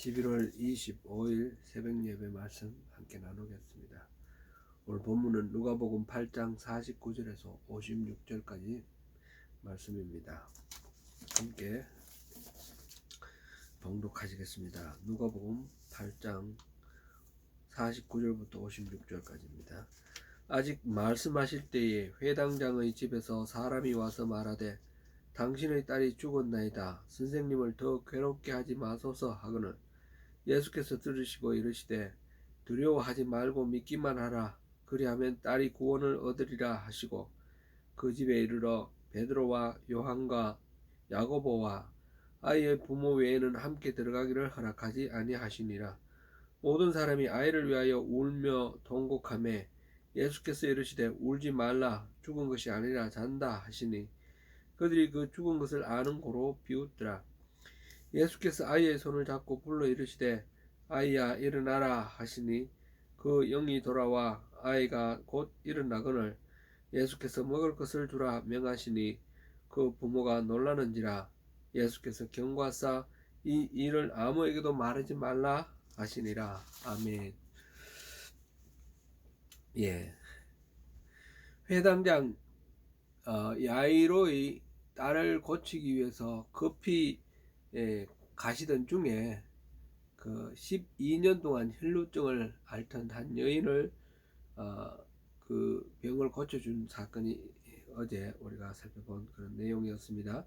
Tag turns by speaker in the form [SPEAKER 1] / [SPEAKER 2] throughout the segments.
[SPEAKER 1] 11월 25일 새벽 예배 말씀 함께 나누겠습니다. 오늘 본문은 누가복음 8장 49절에서 56절까지 말씀입니다. 함께 봉독하시겠습니다. 누가복음 8장 49절부터 56절까지입니다. 아직 말씀하실 때에 회당장의 집에서 사람이 와서 말하되 당신의 딸이 죽었나이다. 선생님을 더 괴롭게 하지 마소서 하거늘 예수께서 들으시고 이르시되 두려워하지 말고 믿기만 하라. 그리하면 딸이 구원을 얻으리라 하시고 그 집에 이르러 베드로와 요한과 야고보와 아이의 부모 외에는 함께 들어가기를 허락하지 아니하시니라. 모든 사람이 아이를 위하여 울며 통곡하매 예수께서 이르시되 울지 말라. 죽은 것이 아니라 잔다 하시니 그들이 그 죽은 것을 아는 고로 비웃더라. 예수께서 아이의 손을 잡고 불러 이르시되 아이야 일어나라 하시니 그 영이 돌아와 아이가 곧 일어나거늘 예수께서 먹을 것을 주라 명하시니 그 부모가 놀라는지라. 예수께서 경고하사 이 일을 아무에게도 말하지 말라 하시니라. 아멘. 회당장 야이로의 딸을 고치기 위해서 급히 가시던 중에 그 12년 동안 혈루증을 앓던 한 여인을 그 병을 고쳐준 사건이 어제 우리가 살펴본 그런 내용이었습니다.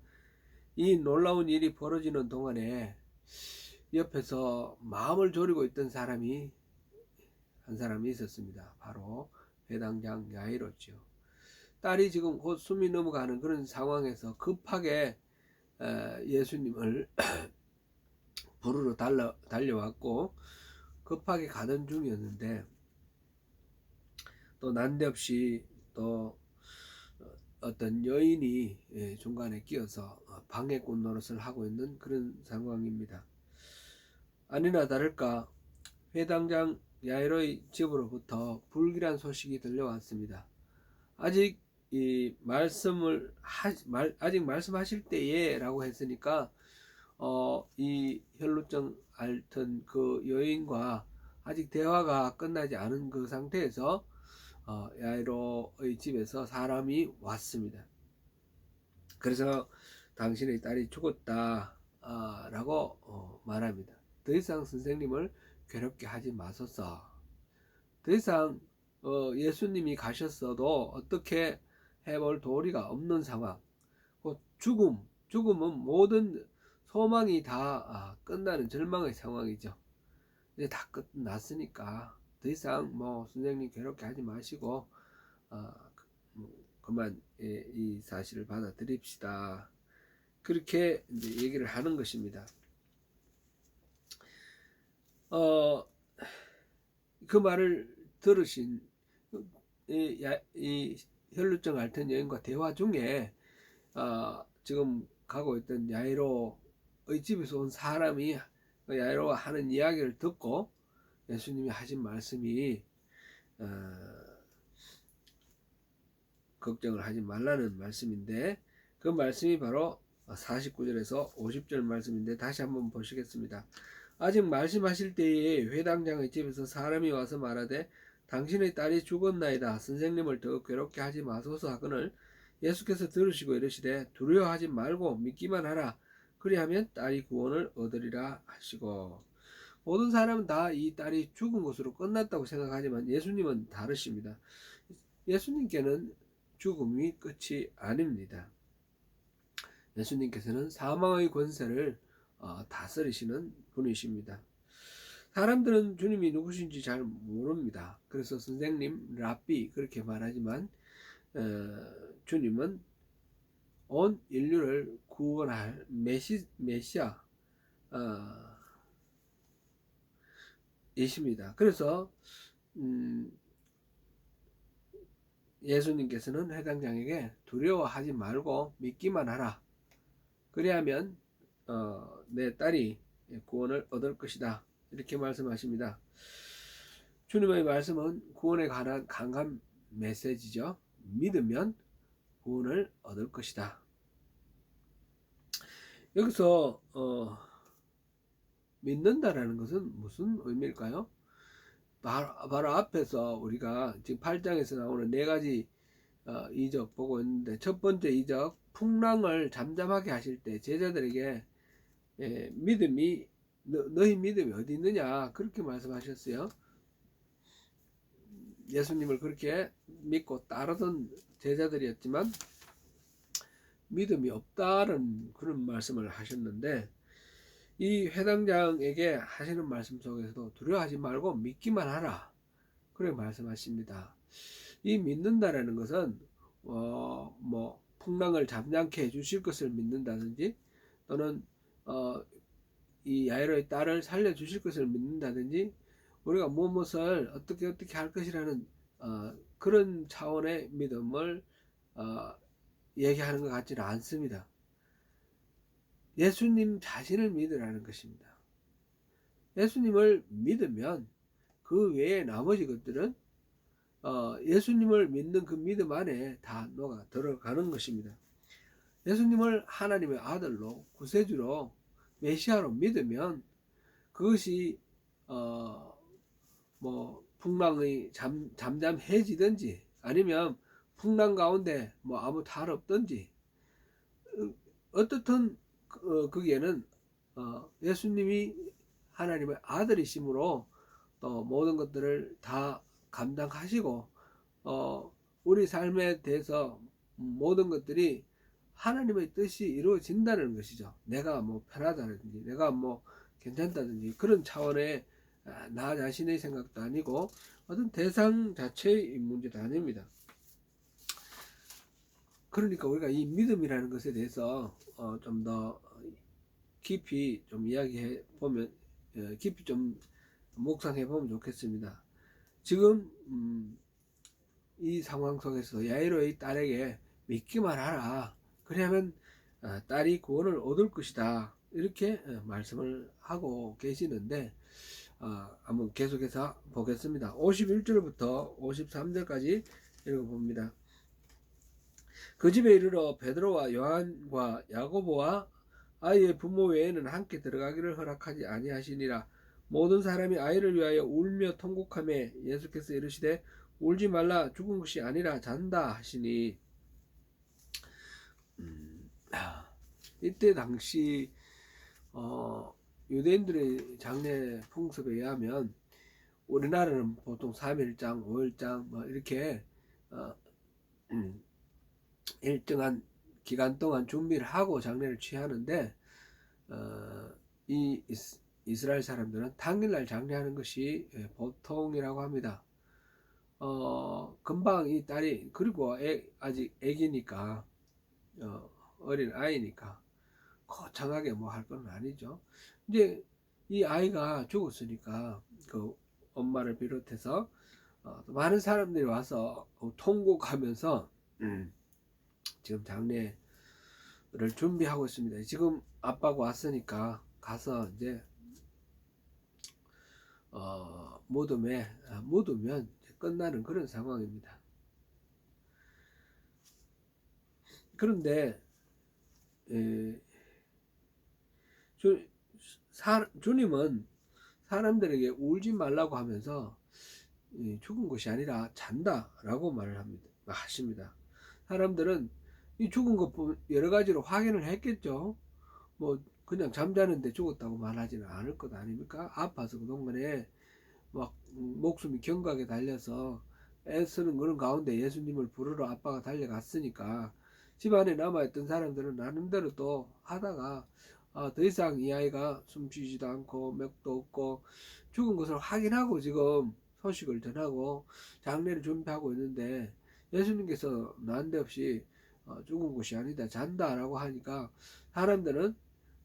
[SPEAKER 1] 이 놀라운 일이 벌어지는 동안에 옆에서 마음을 졸이고 있던 사람이 한 사람이 있었습니다. 바로 회당장 야이로죠. 딸이 지금 곧 숨이 넘어가는 그런 상황에서 급하게 예수님을 부르러 달려왔고 급하게 가던 중이었는데 또 난데없이 또 어떤 여인이 중간에 끼어서 방해꾼 노릇을 하고 있는 그런 상황입니다. 아니나 다를까 회당장 야이로의 집으로부터 불길한 소식이 들려왔습니다. 아직 말씀하실 때에 라고 했으니까 이 혈루증 앓던 그 여인과 아직 대화가 끝나지 않은 그 상태에서 야이로의 집에서 사람이 왔습니다. 그래서 당신의 딸이 죽었다 라고 말합니다. 더 이상 선생님을 괴롭게 하지 마소서. 더 이상 예수님이 가셨어도 어떻게 해볼 도리가 없는 상황. 죽음은 모든 소망이 다 끝나는 절망의 상황이죠. 이제 다 끝났으니까 더 이상 선생님 괴롭게 하지 마시고 그만 이 사실을 받아들입시다. 그렇게 이제 얘기를 하는 것입니다. 그 말을 들으신 이 혈루증 앓던 여인과 대화 중에 지금 가고 있던 야이로의 집에서 온 사람이 야이로가 하는 이야기를 듣고 예수님이 하신 말씀이 걱정을 하지 말라는 말씀인데 그 말씀이 바로 49절에서 50절 말씀인데 다시 한번 보시겠습니다. 아직 말씀하실 때에 회당장의 집에서 사람이 와서 말하되 당신의 딸이 죽었나이다. 선생님을 더 괴롭게 하지 마소서 하거늘 예수께서 들으시고 이르시되 두려워하지 말고 믿기만 하라. 그리하면 딸이 구원을 얻으리라 하시고 모든 사람은 다 이 딸이 죽은 것으로 끝났다고 생각하지만 예수님은 다르십니다. 예수님께는 죽음이 끝이 아닙니다. 예수님께서는 사망의 권세를 다스리시는 분이십니다. 사람들은 주님이 누구신지 잘 모릅니다. 그래서 선생님, 랍비 그렇게 말하지만 주님은 온 인류를 구원할 메시아 이십니다. 그래서 예수님께서는 회당장에게 두려워하지 말고 믿기만 하라. 그리하면 내 딸이 구원을 얻을 것이다. 이렇게 말씀하십니다. 주님의 말씀은 구원에 관한 강한 메시지죠. 믿으면 구원을 얻을 것이다. 여기서 믿는다라는 것은 무슨 의미일까요? 바로 앞에서 우리가 지금 8장에서 나오는 네 가지 이적 보고 있는데, 첫 번째 이적, 풍랑을 잠잠하게 하실 때 제자들에게 믿음이 너희 믿음이 어디 있느냐 그렇게 말씀하셨어요. 예수님을 그렇게 믿고 따르던 제자들이었지만 믿음이 없다는 그런 말씀을 하셨는데, 이 회당장에게 하시는 말씀 속에서도 두려워하지 말고 믿기만 하라 그렇게 말씀하십니다. 이 믿는다라는 것은 뭐 풍랑을 잠잠케 해주실 것을 믿는다든지, 또는 이 야이로의 딸을 살려주실 것을 믿는다든지, 우리가 무엇을 어떻게 할 것이라는 그런 차원의 믿음을 얘기하는 것 같지는 않습니다. 예수님 자신을 믿으라는 것입니다. 예수님을 믿으면 그 외에 나머지 것들은 예수님을 믿는 그 믿음 안에 다 녹아 들어가는 것입니다. 예수님을 하나님의 아들로, 구세주로, 메시아로 믿으면 그것이 뭐 풍랑이 잠잠해지든지, 아니면 풍랑 가운데 뭐 아무 탈 없든지, 어떻든 거기에는 예수님이 하나님의 아들이심으로 또 모든 것들을 다 감당하시고 우리 삶에 대해서 모든 것들이 하나님의 뜻이 이루어진다는 것이죠. 내가 뭐 편하다든지, 내가 뭐 괜찮다든지, 그런 차원의 나 자신의 생각도 아니고 어떤 대상 자체의 문제도 아닙니다. 그러니까 우리가 이 믿음이라는 것에 대해서 좀 더 깊이 좀 이야기해 보면, 깊이 좀 묵상해 보면 좋겠습니다. 지금 이 상황 속에서 야이로의 딸에게 믿기만 하라, 그러면 딸이 구원을 얻을 것이다, 이렇게 말씀을 하고 계시는데, 한번 계속해서 보겠습니다. 51절부터 53절까지 읽어봅니다. 그 집에 이르러 베드로와 요한과 야고보와 아이의 부모 외에는 함께 들어가기를 허락하지 아니하시니라. 모든 사람이 아이를 위하여 울며 통곡하며 예수께서 이르시되 울지 말라, 죽은 것이 아니라 잔다 하시니, 이때 당시 유대인들의 장례 풍습에 의하면 우리나라는 보통 3일장, 5일장 뭐 이렇게 일정한 기간 동안 준비를 하고 장례를 취하는데, 이 이스라엘 사람들은 당일날 장례하는 것이 보통이라고 합니다. 금방 이 딸이, 그리고 아직 애기니까, 어린 아이니까 거창하게 뭐 할 건 아니죠. 이제 이 아이가 죽었으니까 그 엄마를 비롯해서 많은 사람들이 와서 통곡하면서 지금 장례를 준비하고 있습니다. 지금 아빠가 왔으니까 가서 이제 묻으면 끝나는 그런 상황입니다. 그런데 주님은 사람들에게 울지 말라고 하면서 죽은 것이 아니라 잔다 라고 말을 하십니다. 사람들은 이 죽은 것 여러 가지로 확인을 했겠죠. 뭐 그냥 잠자는데 죽었다고 말하지는 않을 것 아닙니까? 아파서 그동안에 막 목숨이 경각에 달려서 애쓰는 그런 가운데 예수님을 부르러 아빠가 달려갔으니까, 집안에 남아있던 사람들은 나름대로 또 하다가 더 이상 이 아이가 숨쉬지도 않고 맥도 없고 죽은 것을 확인하고 지금 소식을 전하고 장례를 준비하고 있는데, 예수님께서 난데없이 죽은 것이 아니다, 잔다 라고 하니까 사람들은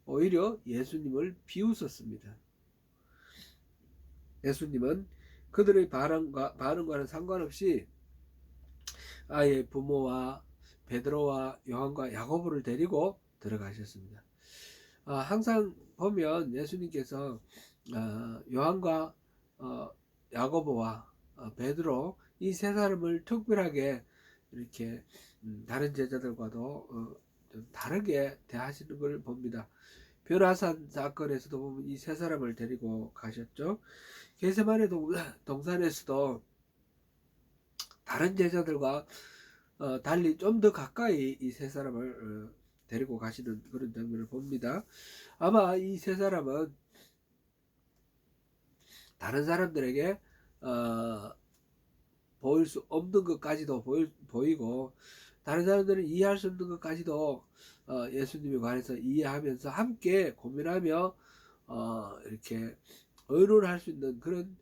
[SPEAKER 1] 오히려 예수님을 비웃었습니다. 예수님은 그들의 반응과는 상관없이 아이의 부모와 베드로와 요한과 야고보를 데리고 들어가셨습니다. 항상 보면 예수님께서 요한과 야고보와 베드로, 이 세 사람을 특별하게 이렇게 다른 제자들과도 좀 다르게 대하시는 걸 봅니다. 변화산 사건에서도 보면 이 세 사람을 데리고 가셨죠. 겟세마네 동산에서도 다른 제자들과 달리 좀 더 가까이 이 세 사람을 데리고 가시는 그런 장면을 봅니다. 아마 이 세 사람은 다른 사람들에게 보일 수 없는 것까지도 보이고 다른 사람들은 이해할 수 없는 것까지도 예수님에 관해서 이해하면서 함께 고민하며 이렇게 의논할 수 있는 그런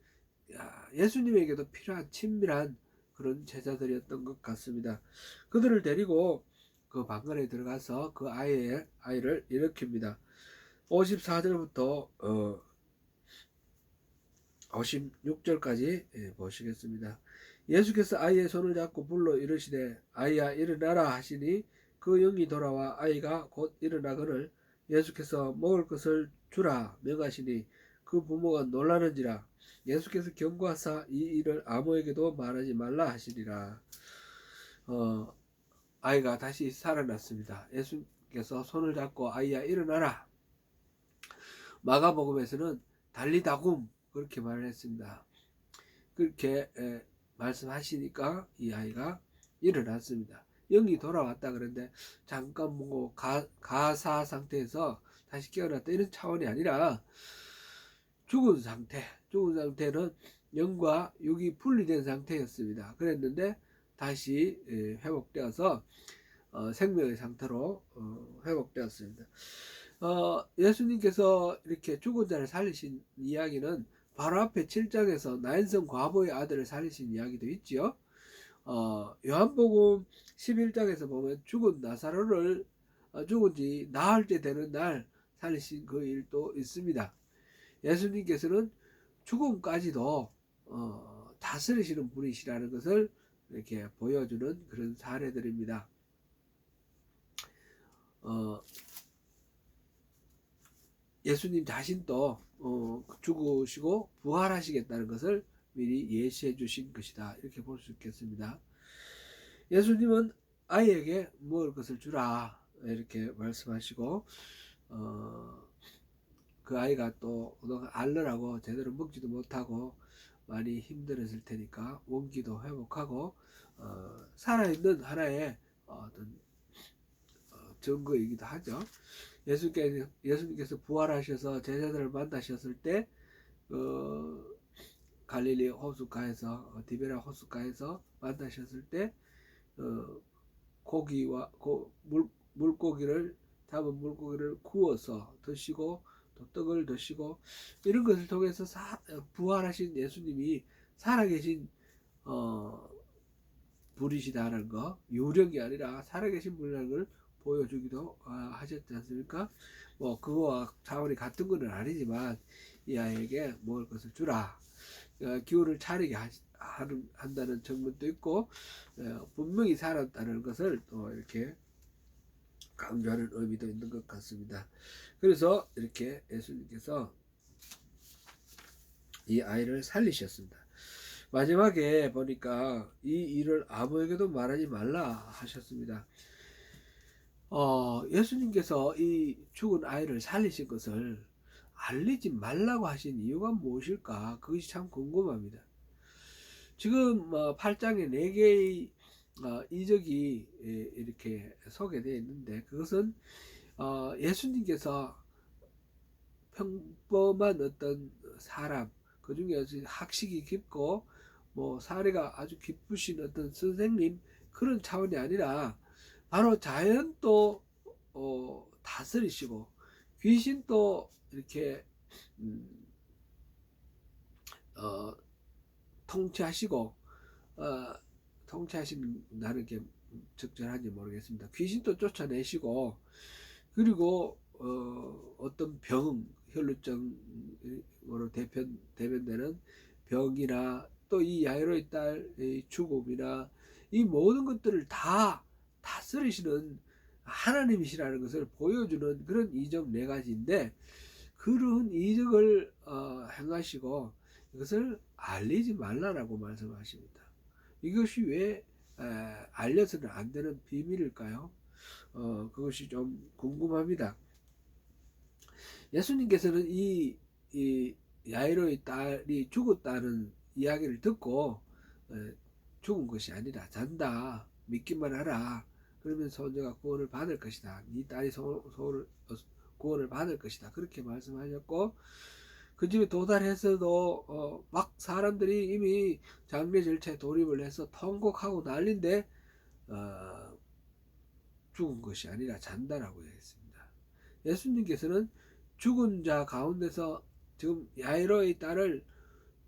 [SPEAKER 1] 예수님에게도 필요한 친밀한 그런 제자들이었던 것 같습니다. 그들을 데리고 그 방간에 들어가서 그 아이를 일으킵니다. 54절부터 56절까지 보시겠습니다. 예수께서 아이의 손을 잡고 불러 이르시되 아이야 일어나라 하시니 그 영이 돌아와 아이가 곧 일어나거늘 예수께서 먹을 것을 주라 명하시니 그 부모가 놀라는지라. 예수께서 경고하사 이 일을 아무에게도 말하지 말라 하시니라. 아이가 다시 살아났습니다. 예수께서 손을 잡고 아이야 일어나라. 마가복음에서는 달리다굼 그렇게 말을 했습니다. 그렇게 말씀하시니까 이 아이가 일어났습니다. 영이 돌아왔다 그런데 잠깐 뭐 가사 상태에서 다시 깨어났다 이런 차원이 아니라 죽은 상태는 영과 육이 분리된 상태였습니다. 그랬는데 다시 회복되어서 생명의 상태로 회복되었습니다. 예수님께서 이렇게 죽은 자를 살리신 이야기는 바로 앞에 7장에서 나인성 과부의 아들을 살리신 이야기도 있지요. 요한복음 11장에서 보면 죽은 나사로를 죽은 지 나흘째 되는 날 살리신 그 일도 있습니다. 예수님께서는 죽음까지도 다스리시는 분이시라는 것을 이렇게 보여주는 그런 사례들입니다. 예수님 자신도 죽으시고 부활하시겠다는 것을 미리 예시해 주신 것이다. 이렇게 볼 수 있겠습니다. 예수님은 아이에게 먹을 것을 주라 이렇게 말씀하시고 그 아이가 또 알느라고 제대로 먹지도 못하고 많이 힘들었을 테니까 원기도 회복하고 살아있는 하나의 어떤 증거이기도 하죠. 예수님께서 부활하셔서 제자들을 만나셨을 때 갈릴리 호숫가에서 디베라 호숫가에서 만나셨을 때 고기와 물고기를 잡은 물고기를 구워서 드시고 또 떡을 드시고 이런 것을 통해서 부활하신 예수님이 살아계신 분이시다는 거, 유령이 아니라 살아계신 분이라는 걸 보여주기도 하셨지 않습니까? 뭐 그거와 차원이 같은 건 아니지만 이 아이에게 먹을 것을 주라. 기운을 차리게 한다는 측면도 있고 분명히 살았다는 것을 또 이렇게 강조하는 의미도 있는 것 같습니다. 그래서 이렇게 예수님께서 이 아이를 살리셨습니다. 마지막에 보니까 이 일을 아무에게도 말하지 말라 하셨습니다. 예수님께서 이 죽은 아이를 살리신 것을 알리지 말라고 하신 이유가 무엇일까? 그것이 참 궁금합니다. 지금 8장에 4개의 이적이 이렇게 소개되어 있는데 그것은 예수님께서 평범한 어떤 사람, 그 중에 학식이 깊고 뭐 사례가 아주 깊으신 어떤 선생님 그런 차원이 아니라 바로 자연도 다스리시고 귀신도 이렇게 통치하시고 통치하신다는 게 적절한지 모르겠습니다. 귀신도 쫓아내시고 그리고 어떤 병, 혈루증으로 대변되는 병이나 또 이 야이로의 딸의 죽음이나 이 모든 것들을 다 다스리시는 하나님이시라는 것을 보여주는 그런 이적 4가지인데 그런 이적을 행하시고 이것을 알리지 말라라고 말씀하십니다. 이것이 왜 알려서는 안 되는 비밀일까요? 그것이 좀 궁금합니다. 예수님께서는 이 야이로의 딸이 죽었다는 이야기를 듣고 죽은 것이 아니라 잔다, 믿기만 하라, 그러면 소녀가 구원을 받을 것이다, 네 딸이 구원을 받을 것이다, 그렇게 말씀하셨고, 그 집에 도달해서도 막 사람들이 이미 장례 절차에 돌입을 해서 통곡하고 난리인데 죽은 것이 아니라 잔다라고 했습니다. 예수님께서는 죽은 자 가운데서 지금 야이로의 딸을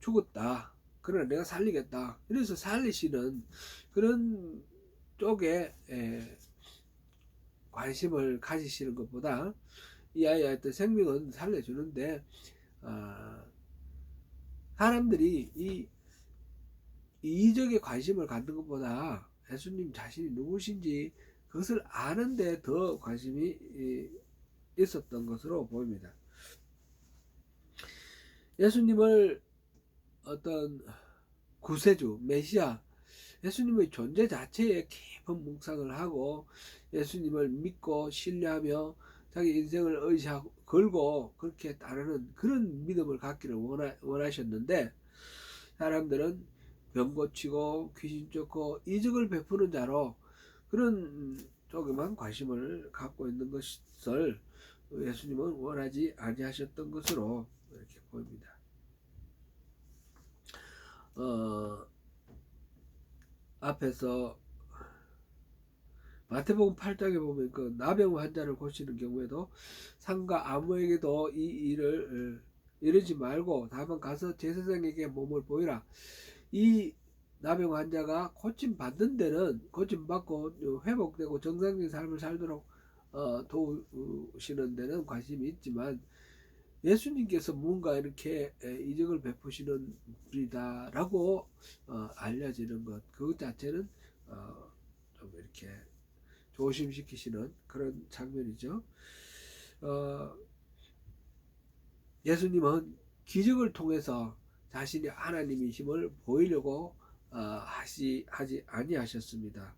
[SPEAKER 1] 죽었다, 그러나 내가 살리겠다, 이래서 살리시는 그런 쪽에 관심을 가지시는 것보다 이 아이의 어떤 생명은 살려주는데 사람들이 이 이적에 관심을 갖는 것보다 예수님 자신이 누구신지 그것을 아는데 더 관심이 있었던 것으로 보입니다. 예수님을 어떤 구세주, 메시아, 예수님의 존재 자체에 깊은 묵상을 하고 예수님을 믿고 신뢰하며 자기 인생을 의지하고 걸고 그렇게 따르는 그런 믿음을 갖기를 원하셨는데, 사람들은 병 고치고 귀신 쫓고 이적을 베푸는 자로 그런 쪽에만 관심을 갖고 있는 것을 예수님은 원하지 아니하셨던 것으로 이렇게 보입니다. 앞에서 마태복음 8장에 보면 그 나병 환자를 고치는 경우에도 상가 아무에게도 이 일을 이르지 말고 다만 가서 제사장에게 몸을 보이라. 이 나병 환자가 고침 받는 데는 고침 받고 회복되고 정상적인 삶을 살도록 도우시는 데는 관심이 있지만, 예수님께서 뭔가 이렇게 이적을 베푸시는 분이다라고 알려지는 것, 그 자체는 좀 이렇게 조심시키시는 그런 장면이죠. 예수님은 기적을 통해서 자신이 하나님이심을 보이려고 하지 아니하셨습니다.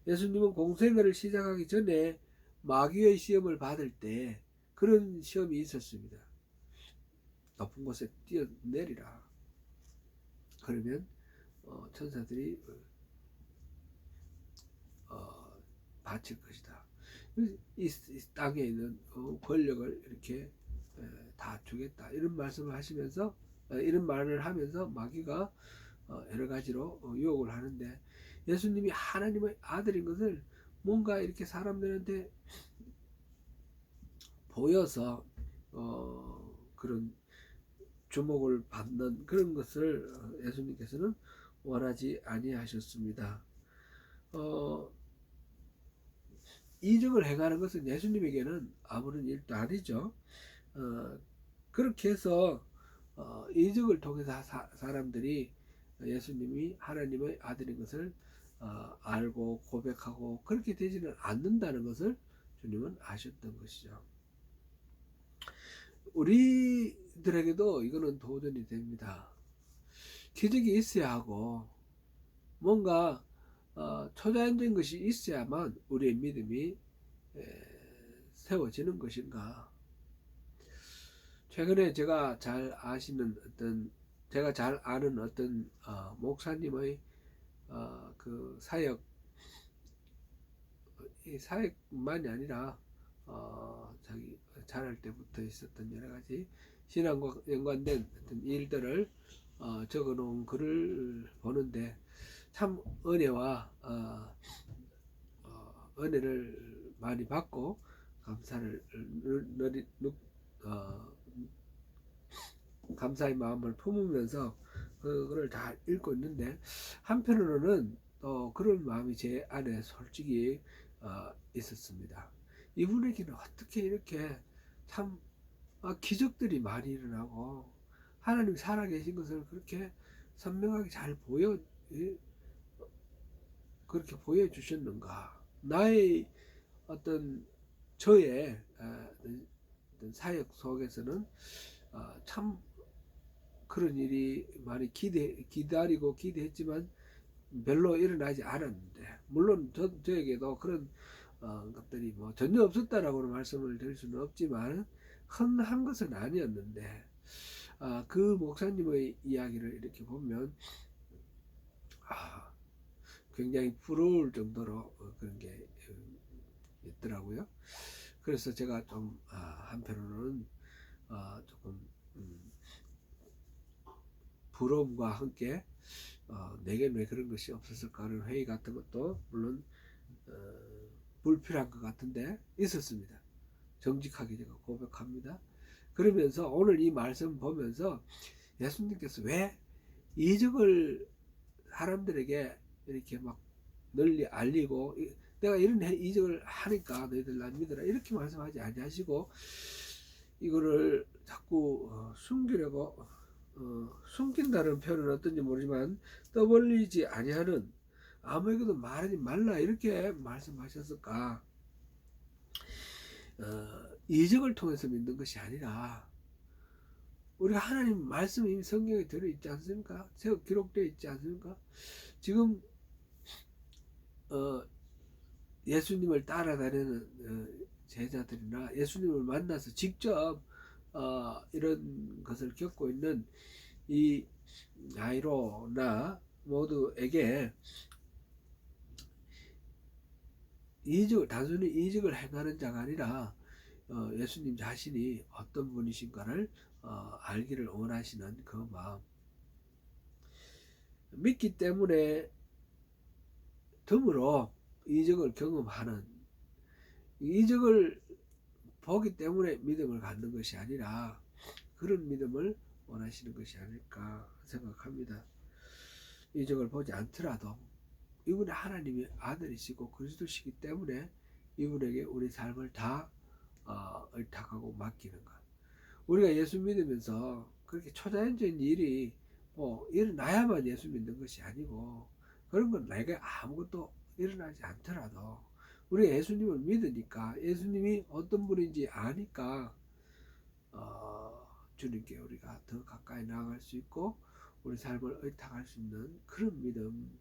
[SPEAKER 1] 예수님은 공생애를 시작하기 전에 마귀의 시험을 받을 때 그런 시험이 있었습니다. 높은 곳에 뛰어내리라, 그러면 천사들이 바칠 것이다. 이 땅에 있는 권력을 이렇게 다 주겠다, 이런 말씀을 하시면서 이런 말을 하면서 마귀가 여러 가지로 유혹을 하는데, 예수님이 하나님의 아들인 것을 뭔가 이렇게 사람들한테 보여서 그런 주목을 받는 그런 것을 예수님께서는 원하지 아니하셨습니다. 이적을 행하는 것은 예수님에게는 아무런 일도 아니죠. 그렇게 해서 이적을 통해서 사람들이 예수님이 하나님의 아들인 것을 알고 고백하고 그렇게 되지는 않는다는 것을 주님은 아셨던 것이죠. 우리들에게도 이거는 도전이 됩니다. 기적이 있어야 하고 뭔가 초자연적인 것이 있어야만 우리의 믿음이 세워지는 것인가. 최근에 제가 잘 아는 어떤 목사님의 그 사역만이 아니라 자기 자랄 때부터 있었던 여러 가지 신앙과 연관된 어떤 일들을 적어 놓은 글을 보는데 참 은혜와 은혜를 많이 받고 감사의 마음을 품으면서 그걸 다 읽고 있는데, 한편으로는 또 그런 마음이 제 안에 솔직히 있었습니다. 이분에게는 어떻게 이렇게 참 기적들이 많이 일어나고 하나님이 살아계신 것을 그렇게 선명하게 잘 그렇게 보여주셨는가. 나의 저의 어떤 사역 속에서는 참 그런 일이 많이 기다리고 기대했지만 별로 일어나지 않았는데, 물론 저에게도 그런 것들이 뭐 전혀 없었다라고 말씀을 드릴 수는 없지만 흔한 것은 아니었는데 그 목사님의 이야기를 이렇게 보면 굉장히 부러울 정도로 그런 게 있더라고요. 그래서 제가 좀 한편으로는 조금 부러움과 함께 내겐 왜 그런 것이 없었을까 하는 회의 같은 것도 물론 불필요한 것 같은데 있었습니다. 정직하게 제가 고백합니다. 그러면서 오늘 이 말씀 보면서 예수님께서 왜 이적을 사람들에게 이렇게 막 널리 알리고 내가 이런 이적을 하니까 너희들 난 믿어라 이렇게 말씀하지 아니하시고 이거를 자꾸 숨기려고 숨긴다는 표현은 어떤지 모르지만 떠벌리지 아니하는 아무에게도 말하지 말라 이렇게 말씀하셨을까? 이적을 통해서 믿는 것이 아니라 우리가 하나님 말씀이 이미 성경에 들어있지 않습니까? 기록되어 있지 않습니까? 지금 예수님을 따라다니는 제자들이나 예수님을 만나서 직접 이런 것을 겪고 있는 이 야이로나 모두에게 단순히 이적을 행하는 자가 아니라 예수님 자신이 어떤 분이신가를 알기를 원하시는 그 마음, 믿기 때문에 덤으로 이적을 경험하는, 이적을 보기 때문에 믿음을 갖는 것이 아니라 그런 믿음을 원하시는 것이 아닐까 생각합니다. 이적을 보지 않더라도 이분이 하나님의 아들이시고 그리스도시기 때문에 이분에게 우리 삶을 다 의탁하고 맡기는 것. 우리가 예수 믿으면서 그렇게 초자연적인 일이 일어나야만 예수 믿는 것이 아니고 그런 건 내가 아무것도 일어나지 않더라도 우리가 예수님을 믿으니까 예수님이 어떤 분인지 아니까 주님께 우리가 더 가까이 나아갈 수 있고 우리 삶을 의탁할 수 있는 그런 믿음,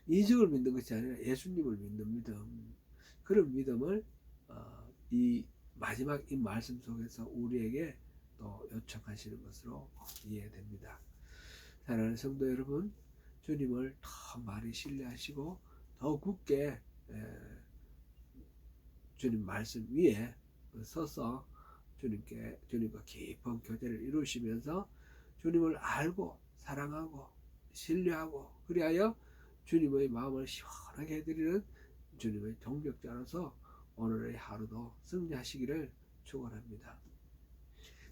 [SPEAKER 1] 이적을 믿는 것이 아니라 예수님을 믿는 믿음, 그런 믿음을 이 마지막 이 말씀 속에서 우리에게 또 요청하시는 것으로 이해됩니다. 사랑하는 성도 여러분, 주님을 더 많이 신뢰하시고 더 굳게 주님 말씀 위에 서서 주님과 깊은 교제를 이루시면서 주님을 알고 사랑하고 신뢰하고 그리하여 주님의 마음을 시원하게 해드리는 주님의 동역자로서 오늘의 하루도 승리하시기를 축원합니다.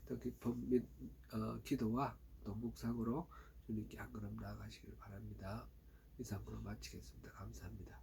[SPEAKER 1] 더 깊은 기도와 또 묵상으로 주님께 한 걸음 나아가시길 바랍니다. 이상으로 마치겠습니다. 감사합니다.